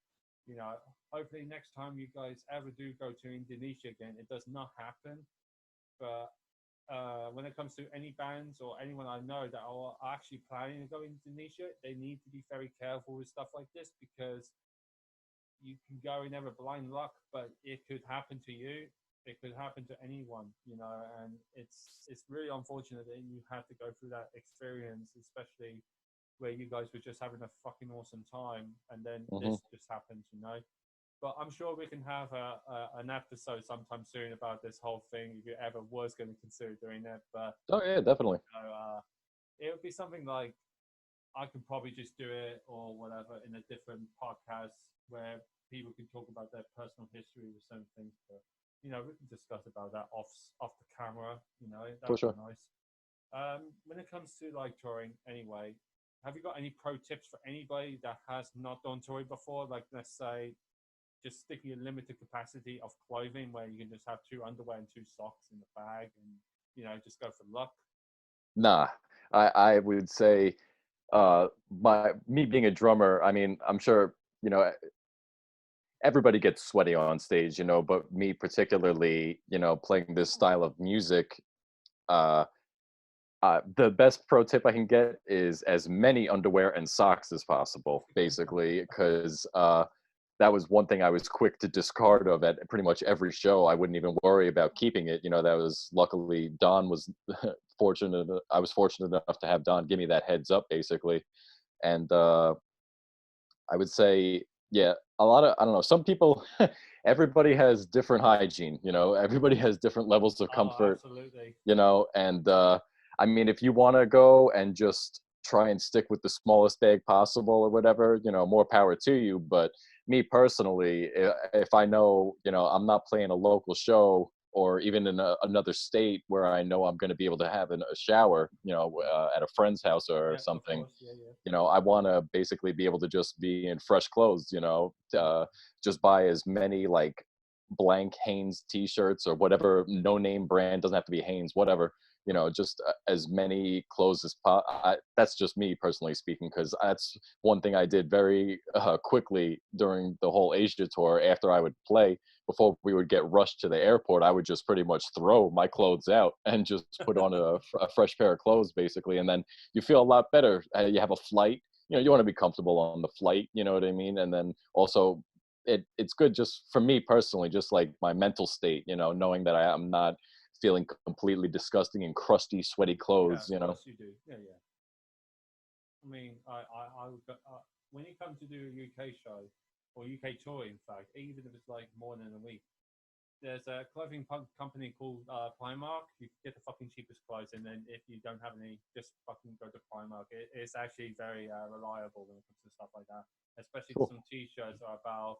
hopefully next time you guys ever do go to Indonesia again, it does not happen. But when it comes to any bands or anyone I know that are actually planning to go to Indonesia, they need to be very careful with stuff like this, because you can go in there with blind luck, but it could happen to you. It could happen to anyone, and it's really unfortunate that you have to go through that experience, especially where you guys were just having a fucking awesome time, and then this just happens, But I'm sure we can have an episode sometime soon about this whole thing, if you ever was going to consider doing it. But oh yeah, definitely. It would be something like, I could probably just do it or whatever in a different podcast where people can talk about their personal history with certain things. But we can discuss about that off the camera. That would be nice. When it comes to like touring, anyway, have you got any pro tips for anybody that has not done touring before? Like, let's say, just sticking a limited capacity of clothing where you can just have 2 underwear and 2 socks in the bag, and just go for luck. Nah, I would say, me being a drummer, I mean, I'm sure everybody gets sweaty on stage, but me particularly, playing this style of music, the best pro tip I can get is as many underwear and socks as possible, basically, because that was one thing I was quick to discard of at pretty much every show. I wouldn't even worry about keeping it. That was, luckily, Don was fortunate. I was fortunate enough to have Don give me that heads up, basically. And I would say, yeah, a lot of, I don't know, some people, everybody has different hygiene, you know, everybody has different levels of Oh, comfort, absolutely. you know, and I mean, if you want to go and just try and stick with the smallest bag possible or whatever, you know, more power to you. But me personally, if I know, you know, I'm not playing a local show or even in another state where I know I'm going to be able to have a shower, you know, at a friend's house or Yeah, of something, course. Yeah, yeah. you know, I want to basically be able to just be in fresh clothes, you know, just buy as many like blank Hanes t-shirts or whatever, no name brand, doesn't have to be Hanes, whatever, you know, just as many clothes as that's just me personally speaking, because that's one thing I did very quickly during the whole Asia tour. After I would play, before we would get rushed to the airport, I would just pretty much throw my clothes out and just put on a fresh pair of clothes basically, and then you feel a lot better. You have a flight, you know, you want to be comfortable on the flight, you know what I mean? And then also it's good just for me personally, just like my mental state, you know, knowing that I am not feeling completely disgusting and crusty, sweaty Yeah, clothes, of you know. course you do. Yeah, yeah. I mean, I would go, when you come to do a UK show or UK tour, in fact, even if it's like more than a week, there's a clothing company called Primark. You can get the fucking cheapest clothes, and then if you don't have any, just fucking go to Primark. It's actually very reliable when it comes to stuff like that. Especially Cool. some t-shirts are about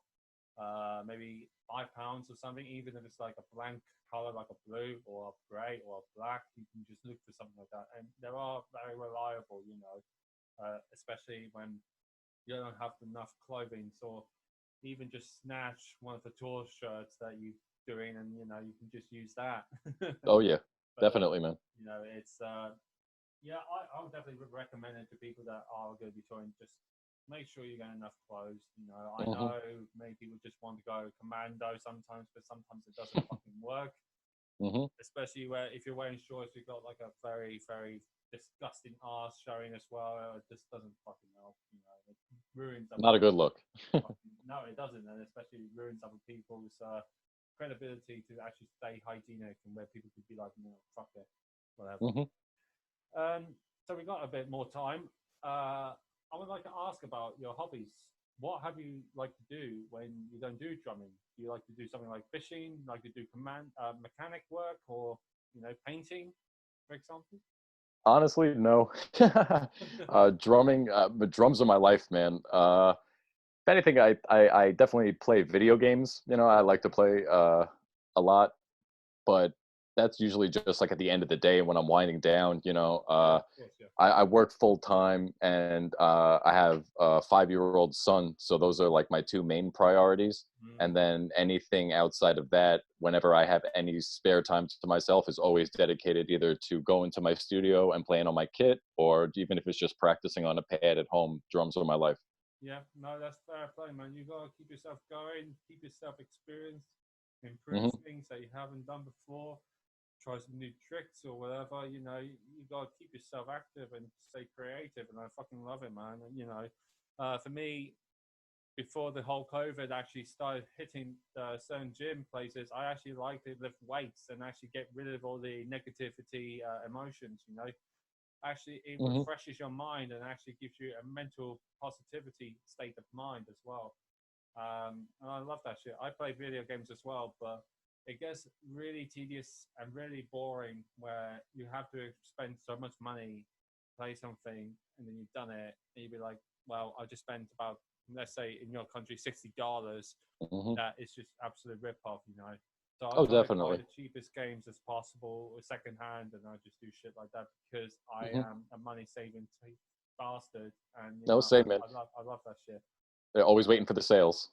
maybe £5 or something. Even if it's like a blank color, like a blue or a grey or a black, you can just look for something like that, and they are very reliable. You know, especially when you don't have enough clothing, so even just snatch one of the tour shirts that you're doing, and you know you can just use that. Oh yeah, But definitely, man. you know, it's yeah, I would definitely recommend it to people that are going to be touring. Just make sure you get enough clothes. You know, I Hmm. know many people just want to go commando sometimes, but sometimes it doesn't fucking work, Hmm. especially where if you're wearing shorts, you've got like a very disgusting ass showing as well. It just doesn't fucking help. You know, it ruins other Not a good people's look. fucking. No, it doesn't, and especially ruins other people's credibility to actually stay hygienic and where people could be like, no, fuck it, whatever. Hmm. So we got a bit more time. I would like to ask about your hobbies. What have you like to do when you don't do drumming? Do you like to do something like fishing, like to do mechanic work, or you know, painting, for example? Honestly, no. Drumming, but drums are my life, man. If anything, I definitely play video games. You know, I like to play a lot, but that's usually just like at the end of the day when I'm winding down. You know, Yeah, of course, yeah. I work full time, and I have a 5-year-old son, so those are like my two main priorities. And Mm. then anything outside of that, whenever I have any spare time to myself, is always dedicated either to go into my studio and playing on my kit, or even if it's just practicing on a pad at home. Drums are my life. Yeah, no, that's fair play, man. You gotta keep yourself going, keep yourself experienced, improve Hmm. things that you haven't done before, try some new tricks or whatever. You know, you gotta keep yourself active and stay creative. And I fucking love it, man. And you know, for me, before the whole COVID actually started hitting certain gym places, I actually like to lift weights and actually get rid of all the negativity emotions. You know, actually it Hmm. refreshes your mind and actually gives you a mental positivity state of mind as well. And I love that shit. I play video games as well, but it gets really tedious and really boring where you have to spend so much money play something and then you've done it and you'd be like, well, I just spent about, let's say in your country, $60. Hmm. That is just absolute rip off, you know. So I Oh, try to buy definitely. the cheapest games as possible or second hand, and I just do shit like that because I Hmm. am a money saving bastard, and you No, know same, man. I love that shit. They're always waiting for the sales.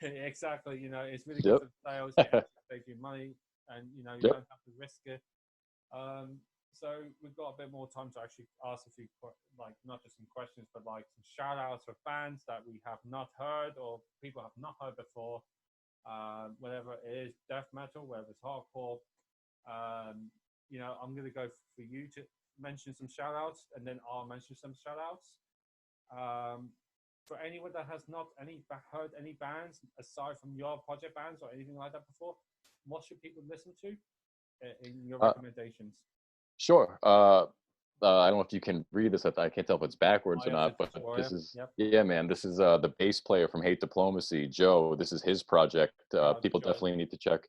Exactly, you know, it's really good Yep. for sales. It actually saves you money, and you know you Yep. don't have to risk it. So we've got a bit more time to actually ask a few, like not just some questions, but like some shout outs for bands that we have not heard or people have not heard before. Whatever it is, death metal, whether it's hardcore. Um, you know, I'm going to go for you to mention some shout outs and then I'll mention some shout outs. Um, for anyone that has not heard any bands aside from your project bands or anything like that before, what should people listen to in your Uh, recommendations? sure. I don't know if you can read this. I can't tell if it's backwards Oh or yeah, so not, but just Warrior. this is, Yep. yeah, man. This is the bass player from Hate Diplomacy, Joe. This is his project. Shout out to People Joe. definitely need to check.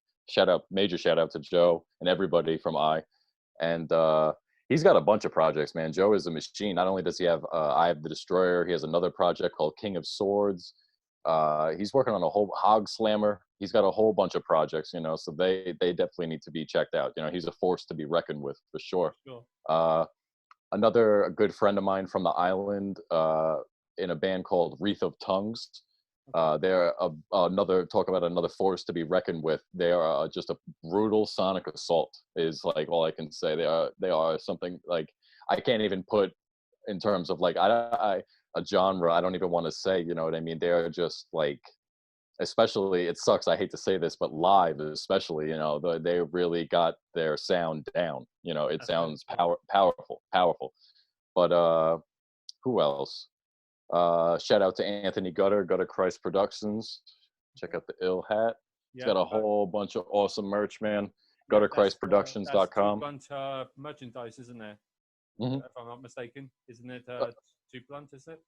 Major shout out to Joe and everybody from and he's got a bunch of projects, man. Joe is a machine. Not only does he have Eye of the Destroyer, he has another project called King of Swords. He's working on a whole Hog Slammer. He's got a whole bunch of projects, so they definitely need to be checked out. He's a force to be reckoned with for sure. Sure. Another good friend of mine from the island, in a band called Wreath of Tongues. They're another talk about another force to be reckoned with. They are just a brutal sonic assault. Is like all I can say. They are something like I can't even put in terms of like a genre. I don't even want to say. You know what I mean? They are just like, especially, it sucks, I hate to say this, but live especially, they really got their sound down. It That's really sounds cool. powerful. But who else? Shout out to Anthony Gutter Christ Productions. Check out the ill hat. He's Yeah, got a whole bunch of awesome merch, man. yeah, that's Two gutterchristproductions.com. Blunt merchandise, isn't it? Hmm. If I'm not mistaken, isn't it? Too Blunt, is it?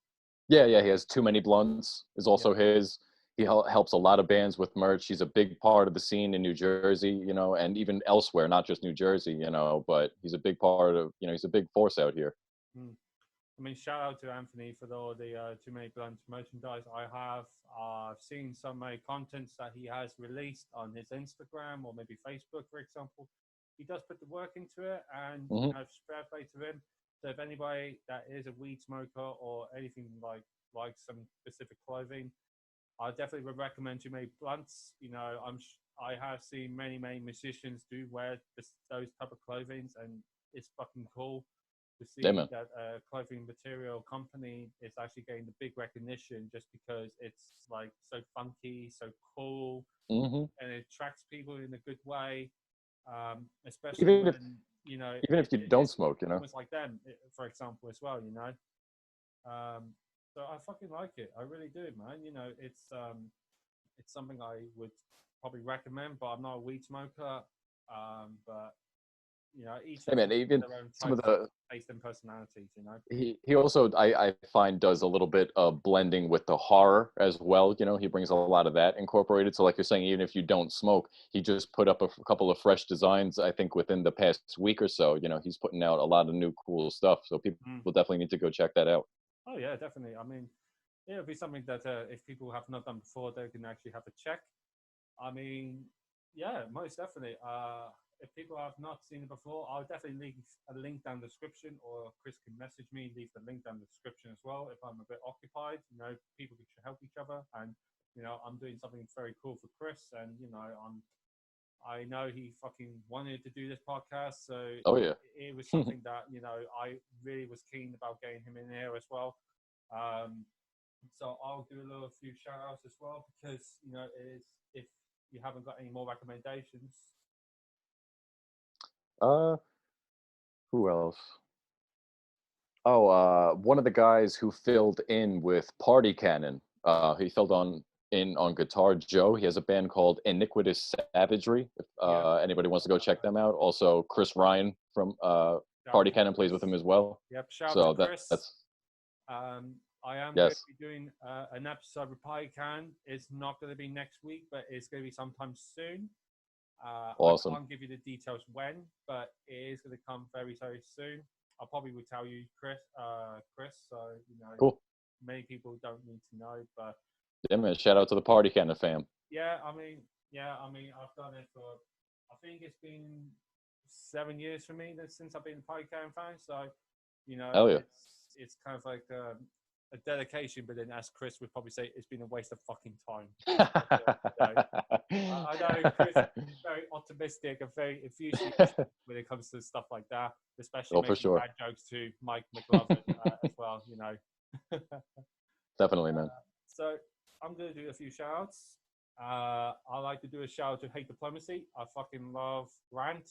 Yeah, he has Too Many Blunts is Yeah. also his. He helps a lot of bands with merch. He's a big part of the scene in New Jersey, and even elsewhere, not just New Jersey, but he's a big part of, he's a big force out here. Mm. I mean, shout out to Anthony for all the Too Many Blunt merchandise. I have seen some contents that he has released on his Instagram or maybe Facebook, for example. He does put the work into it, and Hmm. fair play to him. So if anybody that is a weed smoker or anything like some specific clothing, I definitely would recommend Too Many Blunts. I have seen many musicians do wear those type of clothings, and it's fucking cool to Yeah, see man. that a clothing material company is actually getting the big recognition just because it's like so funky, so cool, Hmm. and it attracts people in a good way. Especially Even if when even if you don't it's smoke, almost like them, for example, as well. Um, so I fucking like it. I really do, man. It's something I would probably recommend, but I'm not a weed smoker. But each Hey has man, even their own some of types of the taste and personalities. he also I find does a little bit of blending with the horror as well. He brings a lot of that incorporated. So like you're saying, even if you don't smoke, he just put up a couple of fresh designs. I think within the past week or so, he's putting out a lot of new cool stuff. So people Mm. definitely need to go check that out. Oh yeah, definitely. I mean, it'll be something that if people have not done before, they can actually have a check. I mean, yeah, most definitely. If people have not seen it before, I'll definitely leave a link down the description, or Chris can message me, leave the link down the description as well. If I'm a bit occupied, people should help each other, and I'm doing something very cool for Chris, and I know he fucking wanted to do this podcast, so Oh yeah. it was something that I really was keen about getting him in here as well. Um, so I'll do a little few shout outs as well because it is, if you haven't got any more recommendations. uh, who else? Oh, one of the guys who filled in with Party Cannon. He filled in on guitar. Joe. He has a band called Iniquitous Savagery. If Yep. anybody wants to go check them out. Also, Chris Ryan from Shout out Party to Cannon plays Chris. with him as well. Yep. Shout out to So Chris. that's I am going to yes, be doing an episode with PyCan. It's not going to be next week, but it's going to be sometime soon. I awesome, can't give you the details when, but it is going to come very soon. I probably will tell you, Chris. So cool. many people don't need to know, but Yeah, man. Shout out to the Party Cannon fam. yeah, I've done it for. I think it's been 7 years for me since I've been a PyCan fan. So, Hell yeah. it's kind of like a dedication, but then as Chris would probably say, it's been a waste of fucking time. I know Chris is very optimistic and very enthusiastic when it comes to stuff like that, especially Oh, for making sure. bad jokes to Mike McLovin as well. Definitely, man. So I'm going to do a few shout outs. I like to do a shout out to Hate Diplomacy. I fucking love Rant.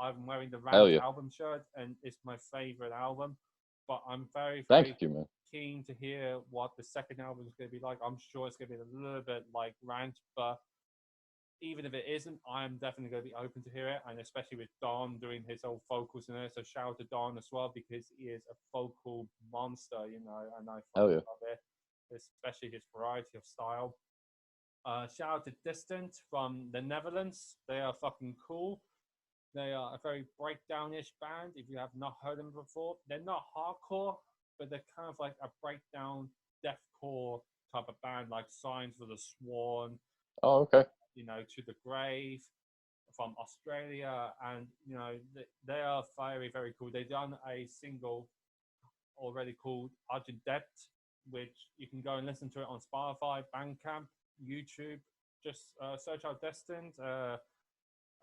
I'm wearing the Hell Rant yeah. album shirt, and it's my favorite album. But I'm very Thank you, man. keen to hear what the second album is going to be like. I'm sure it's going to be a little bit like Rant, but even if it isn't, I'm definitely going to be open to hear it, and especially with Don doing his old vocals in it. So shout out to Don as well because he is a vocal monster, you know, and I Hell fucking yeah. love it, especially his variety of style. Shout out to Distant from the Netherlands. They are fucking cool. They are a very breakdown-ish band. If you have not heard them before, they're not hardcore, but they're kind of like a breakdown deathcore type of band, like Signs for the Swan, Oh, okay. you know, To the Grave from Australia, and you know they are very very cool. They've done a single already called Argent Debt, which you can go and listen to it on Spotify, Bandcamp, YouTube. Just search out Destined.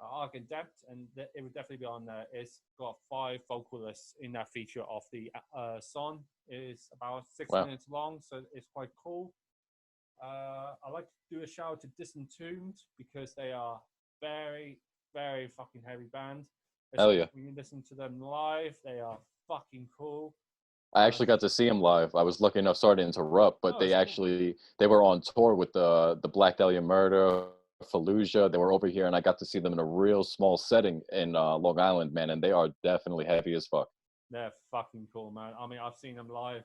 Argent Depth, and it would definitely be on there. It's got 5 vocalists in that feature of the song. It's about 6 Wow. minutes long, so it's quite cool. I like to do a shout out to Disentombed because they are very, very fucking heavy band. Hell Especially yeah. when you listen to them live, they are fucking cool. I actually got to see him live. I was lucky enough, sorry to interrupt, but It's cool. they were on tour with the Black Dahlia Murder, Fallujah. They were over here, and I got to see them in a real small setting in Long Island, man, and they are definitely heavy as fuck. They're fucking cool, man. I mean, I've seen them live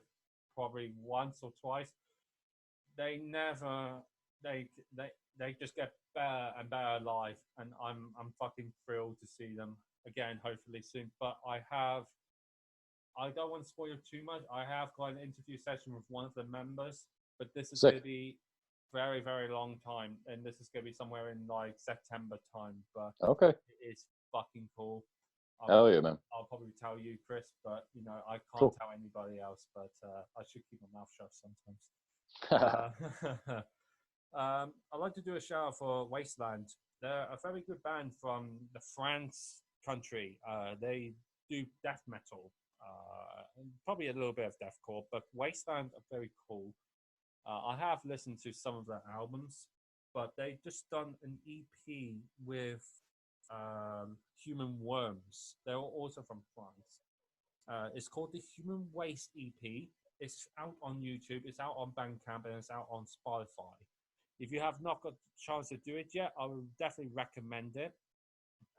probably once or twice. They never, they they they just get better and better live, and I'm fucking thrilled to see them again, hopefully soon. But I don't want to spoil too much. I have got an interview session with one of the members, but this is going Sick. to be very, very long time, and this is going to be somewhere in like September time. But Okay. it is fucking cool. Hell yeah, man. I'll probably tell you, Chris, but you know I can't Cool. tell anybody else. But I should keep my mouth shut sometimes. I'd like to do a shout out for Wasteland. They're a very good band from the France country. They do death metal, and probably a little bit of deathcore, but Wasteland are very cool. I have listened to some of their albums, but they just done an EP with Human Worms. They're also from France. It's called the Human Waste EP. It's out on YouTube, it's out on Bandcamp, and it's out on Spotify. If you have not got the chance to do it yet, I would definitely recommend it.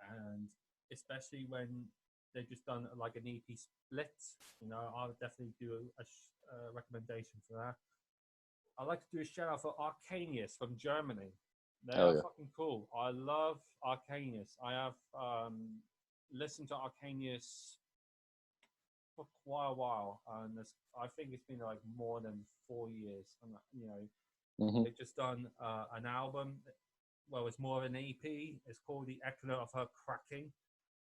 And especially when they've just done like an EP split, you know, I would definitely do a recommendation for that. I'd like to do a shout out for Arcanius from Germany. They Hell are yeah. fucking cool. I love Arcanius. I have listened to Arcanius for quite a while, and I think it's been like more than 4 years. And you know, Hmm. they've just done an album. Well, it's more of an EP. It's called The Echo of Her Cracking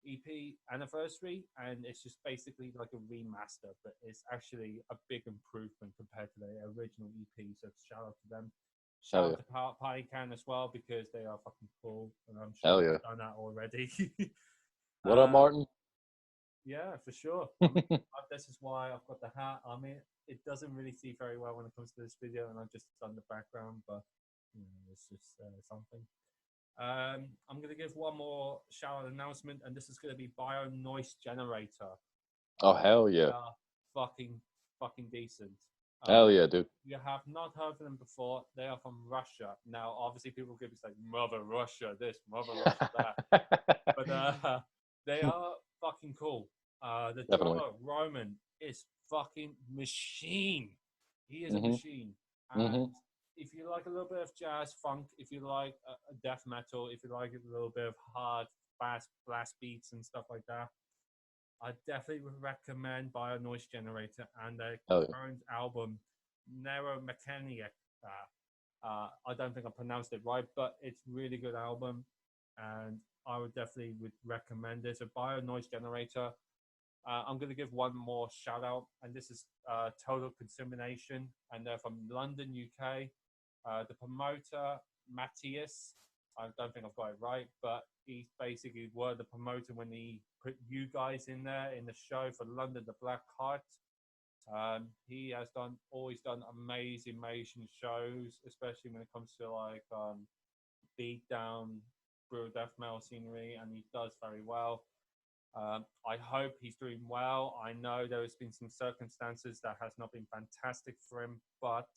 EP Anniversary, and it's just basically like a remaster, but it's actually a big improvement compared to the original EP. So shout out to them. Shout Hell out yeah. to Party Can as well because they are fucking cool, and I'm sure Hell I've yeah. done that already. What up, um, Martin? yeah, for sure. This is why I've got the hat. I mean, it doesn't really see very well when it comes to this video, and I've just done the background, but you know, it's just something. I'm going to give one more shout out announcement, and this is going to be Bio Noise Generator. Oh, hell They yeah. are fucking decent. Hell yeah, dude. You have not heard of them before. They are from Russia. Now, obviously, people could be like, Mother Russia this, Mother Russia that. But they are fucking cool. The Definitely. drummer, Roman, is fucking machine. He is a Hmm. machine. Hmm. And if you like a little bit of jazz funk, if you like death metal, if you like a little bit of hard, fast blast beats and stuff like that, I definitely would recommend Bio Noise Generator and their Hell yeah. current album, Nero Mechanic. I don't think I pronounced it right, but it's really good album, and I would recommend it. So Bio Noise Generator. I'm going to give one more shout out, and this is Total Consumination, and they're from London, UK. The promoter, Matthias, I don't think I've got it right, but he's basically were the promoter when he put you guys in there in the show for London, the Black Heart. He has always done amazing shows, especially when it comes to like Beatdown, brutal death metal scenery, and he does very well. I hope he's doing well. I know there has been some circumstances that has not been fantastic for him, but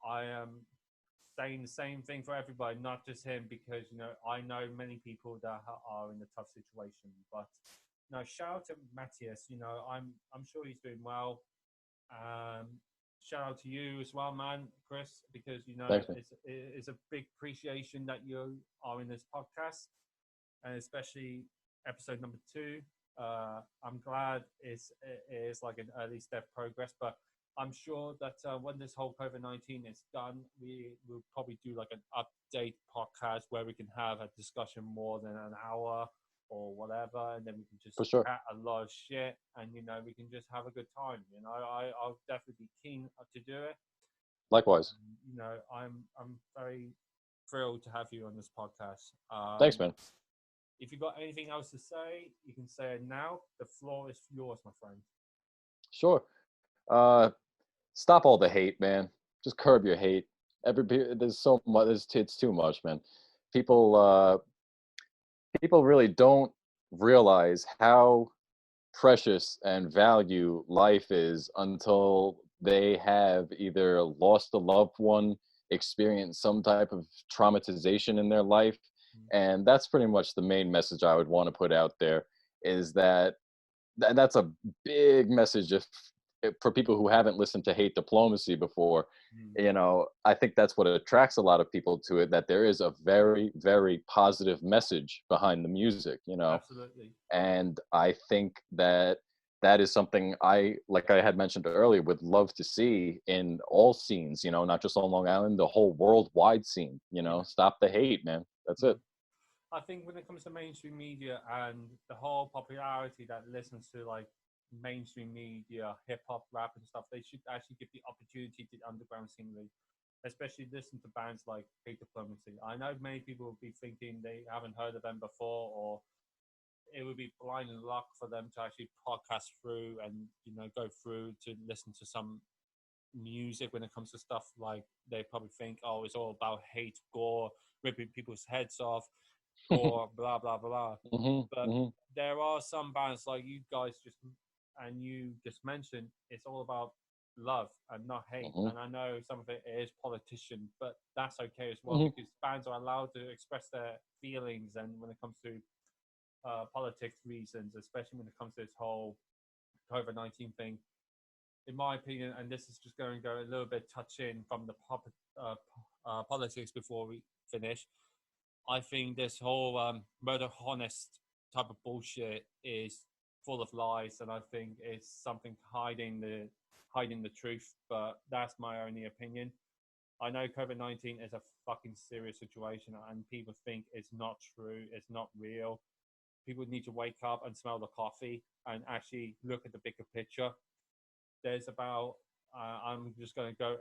I am saying the same thing for everybody, not just him, because you know I know many people that are in a tough situation. But no, shout out to Matthias. You know, I'm sure he's doing well. Um, Shout out to you as well, man, Chris, because you know Thanks, man. it's a big appreciation that you are in this podcast, and especially episode number 2. I'm glad it's like an early step progress, but I'm sure that when this whole COVID-19 is done, we will probably do like an update podcast where we can have a discussion more than an hour or whatever, and then we can just For sure. chat a lot of shit, and you know we can just have a good time. You know, I'll definitely be keen to do it. Likewise. You know, I'm very thrilled to have you on this podcast. Thanks, man. If you've got anything else to say, you can say it now. The floor is yours, my friend. Sure. Stop all the hate, man. Just curb your hate. There's so much. It's too much, man. People, people really don't realize how precious and value life is until they have either lost a loved one, experienced some type of traumatization in their life. And that's pretty much the main message I would want to put out there, is that that's a big message if for people who haven't listened to Hate Diplomacy before. You know, I think that's what attracts a lot of people to it, that there is a very, very positive message behind the music, you know. Absolutely. And I think that that is something I, like I had mentioned earlier, would love to see in all scenes, you know, not just on Long Island, the whole worldwide scene, you know. Stop the hate, man. That's it. I think when it comes to mainstream media and the whole popularity that listens to like mainstream media, hip hop, rap, and stuff, they should actually give the opportunity to the underground scene, especially listen to bands like Hate Diplomacy. I know many people will be thinking they haven't heard of them before, or it would be blind luck for them to actually podcast through and you know go through to listen to some music. When it comes to stuff like, they probably think, oh, it's all about hate, gore, ripping people's heads off, or blah blah blah. But there are some bands like you guys just mentioned, it's all about love and not hate. And I know some of it is politician, but that's okay as well, because bands are allowed to express their feelings. And when it comes to politics reasons, especially when it comes to this whole COVID-19 thing, in my opinion, and this is just going to go a little bit touch in from the politics before we finish. I think this whole murder honest type of bullshit is full of lies, and I think it's something hiding the truth. But that's my only opinion. I know COVID-19 is a fucking serious situation, and people think it's not true, it's not real. People need to wake up and smell the coffee and actually look at the bigger picture. There's about I'm just going to go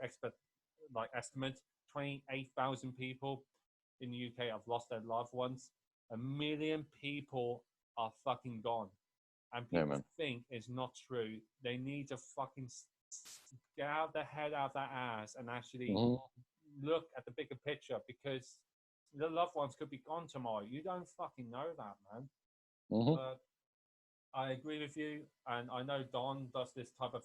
estimate 28,000 people in the UK have lost their loved ones. 1 million people are fucking gone, and people think it's not true. They need to fucking get out their head out their ass and actually look at the bigger picture, because the loved ones could be gone tomorrow. You don't fucking know that, man. But I agree with you, and I know Don does this type of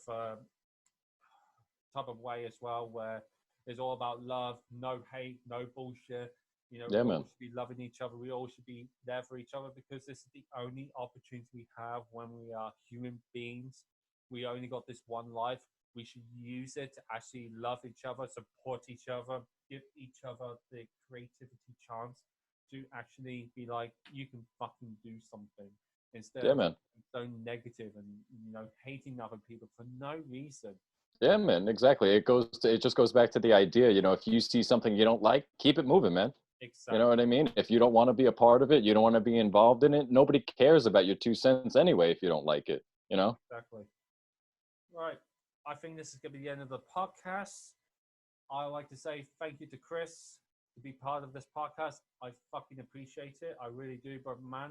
way as well, where it's all about love, no hate, no bullshit. You know, we all should be loving each other. We all should be there for each other, because this is the only opportunity we have when we are human beings. We only got this one life. We should use it to actually love each other, support each other, give each other the creativity chance to actually be like, you can fucking do something, instead of so negative and, you know, hating other people for no reason. Yeah, man, exactly. It just goes back to the idea, you know, if you see something you don't like, keep it moving, man. Exactly. You know what I mean? If you don't want to be a part of it, you don't want to be involved in it, nobody cares about your 2 cents anyway if you don't like it, you know? Exactly. Right. I think this is going to be the end of the podcast. I would like to say thank you to Chris to be part of this podcast. I fucking appreciate it. I really do, brother man.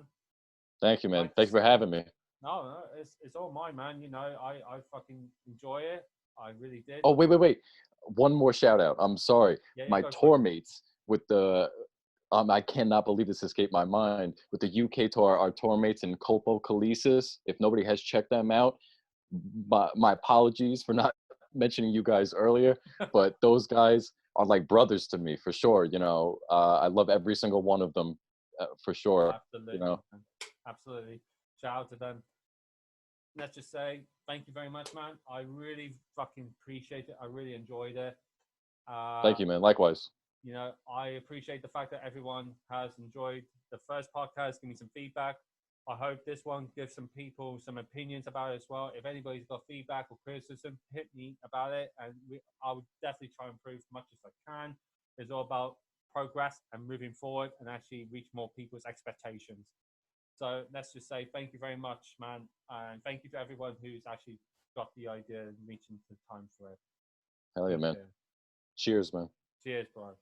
Thank you, man. Thank you for having me. No, it's all mine, man. You know, I fucking enjoy it. I really did. Oh, wait. One more shout out. I'm sorry. My tour mates with the, I cannot believe this escaped my mind. With the UK tour, our tour mates in Colpo Calisis. If nobody has checked them out, my apologies for not mentioning you guys earlier, but those guys are like brothers to me for sure. I love every single one of them for sure. Absolutely, man. Absolutely. Shout out to them. Let's just say thank you very much, man. I really fucking appreciate it. I really enjoyed it. Thank you, man. Likewise. I appreciate the fact that everyone has enjoyed the first podcast. Give me some feedback. I hope this one gives some people some opinions about it as well. If anybody's got feedback or criticism, hit me about it, and I would definitely try and improve as much as I can. It's all about progress and moving forward and actually reach more people's expectations. So let's just say thank you very much, man, and thank you to everyone who's actually got the idea and reaching the time for it. Hell yeah, man. Cheers, man. Cheers, bro.